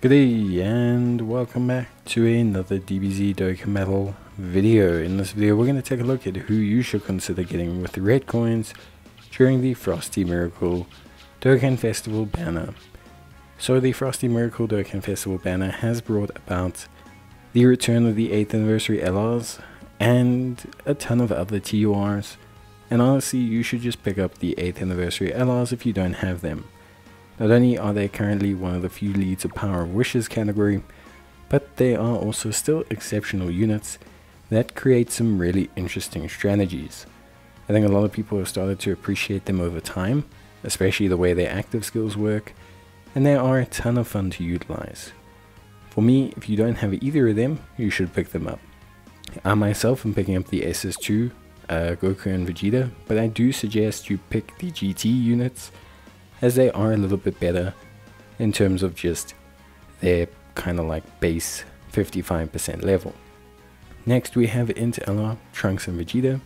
Good day and welcome back to another DBZ Dokkan Metal video. In this video we're going to take a look at who you should consider getting with the red coins during the Frosty Miracle Dokkan Festival banner. So the Frosty Miracle Dokkan Festival banner has brought about the return of the 8th anniversary LRs and a ton of other TURs, and honestly you should just pick up the 8th anniversary LRs if you don't have them. Not only are they currently one of the few leads of Power of Wishes category, but they are also still exceptional units that create some really interesting strategies. I think a lot of people have started to appreciate them over time, especially the way their active skills work, and they are a ton of fun to utilize. For me, if you don't have either of them, you should pick them up. I myself am picking up the SS2, Goku and Vegeta, but I do suggest you pick the GT units, as they are a little bit better in terms of just their kind of like base 55% level. Next we have Int LR, Trunks and Vegeta,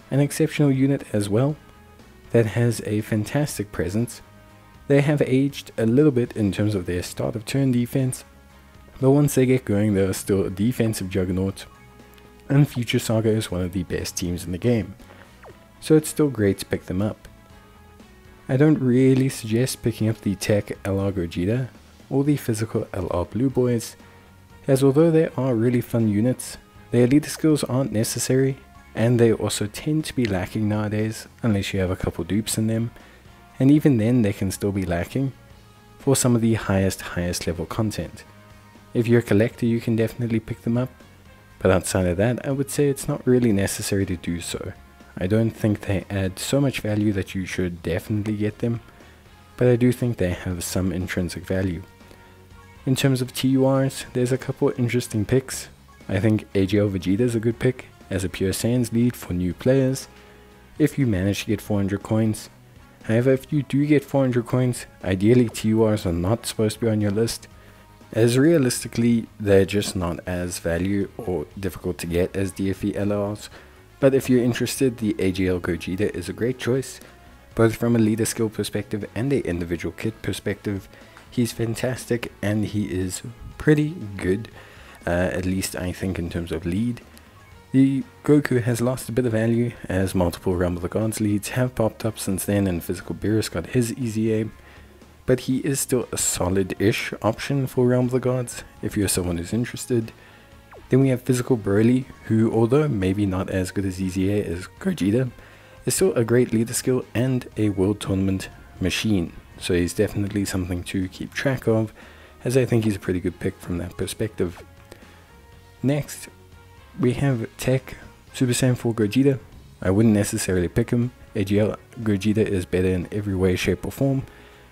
an exceptional unit as well that has a fantastic presence. They have aged a little bit in terms of their start of turn defense, but once they get going they are still a defensive juggernaut, and Future Saga is one of the best teams in the game, so it's still great to pick them up. I don't really suggest picking up the Tech LR Gogeta or the Physical LR Blue Boys, as although they are really fun units, their leader skills aren't necessary, and they also tend to be lacking nowadays unless you have a couple dupes in them, and even then they can still be lacking for some of the highest level content. If you're a collector you can definitely pick them up, but outside of that I would say it's not really necessary to do so. I don't think they add so much value that you should definitely get them, but I do think they have some intrinsic value. In terms of TURs, there's a couple interesting picks. I think AGL Vegeta is a good pick as a Pure Saiyans lead for new players, if you manage to get 400 coins. However, if you do get 400 coins, ideally TURs are not supposed to be on your list, as realistically they're just not as value or difficult to get as DFE LRs. But if you're interested, the AGL Gogeta is a great choice, both from a leader skill perspective and a individual kit perspective. He's fantastic and he is pretty good, at least I think in terms of lead. The Goku has lost a bit of value as multiple Realm of the Gods leads have popped up since then, and Physical Beerus got his EZA, but he is still a solid-ish option for Realm of the Gods if you're someone who's interested. Then we have Physical Broly, who although maybe not as good as EZA as Gogeta, is still a great leader skill and a world tournament machine. So he's definitely something to keep track of, as I think he's a pretty good pick from that perspective. Next, we have Tech Super Saiyan 4 Gogeta. I wouldn't necessarily pick him. AGL Gogeta is better in every way, shape or form,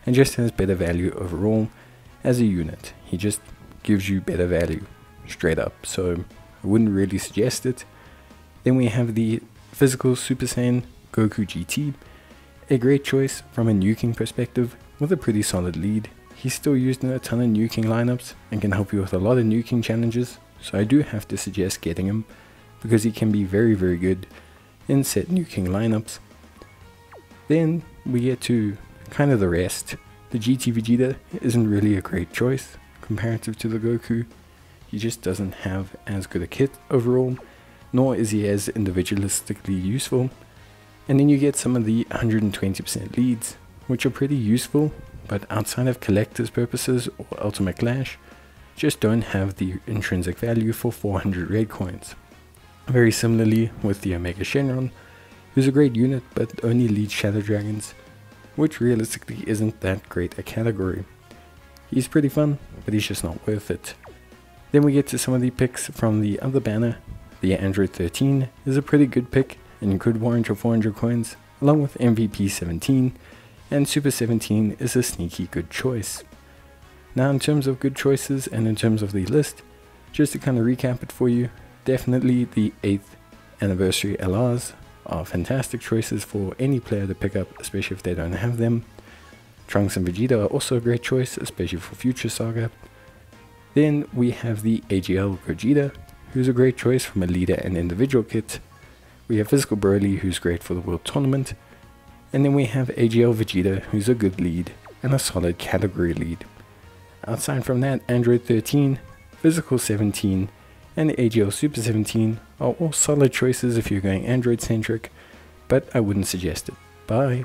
and just has better value overall as a unit. He just gives you better value, straight up, so I wouldn't really suggest it. Then we have the Physical Super Saiyan Goku GT, a great choice from a nuking perspective with a pretty solid lead. He's still used in a ton of nuking lineups and can help you with a lot of nuking challenges, so I do have to suggest getting him because he can be very good in set nuking lineups. Then we get to kind of the rest. The GT Vegeta isn't really a great choice comparative to the Goku. He just doesn't have as good a kit overall, nor is he as individualistically useful. And then you get some of the 120% leads, which are pretty useful, but outside of collector's purposes or Ultimate Clash, just don't have the intrinsic value for 400 red coins. Very similarly with the Omega Shenron, who's a great unit but only leads Shadow Dragons, which realistically isn't that great a category. He's pretty fun, but he's just not worth it. Then we get to some of the picks from the other banner. The Android 13 is a pretty good pick and could warrant your 400 coins, along with MVP 17, and Super 17 is a sneaky good choice. Now in terms of good choices and in terms of the list, just to kind of recap it for you, definitely the 8th anniversary LRs are fantastic choices for any player to pick up, especially if they don't have them. Trunks and Vegeta are also a great choice, especially for Future Saga. Then we have the AGL Gogeta, who's a great choice from a leader and individual kit. We have Physical Broly, who's great for the World Tournament. And then we have AGL Vegeta, who's a good lead and a solid category lead. Outside from that, Android 13, Physical 17, and the AGL Super 17 are all solid choices if you're going Android centric, but I wouldn't suggest it. Bye.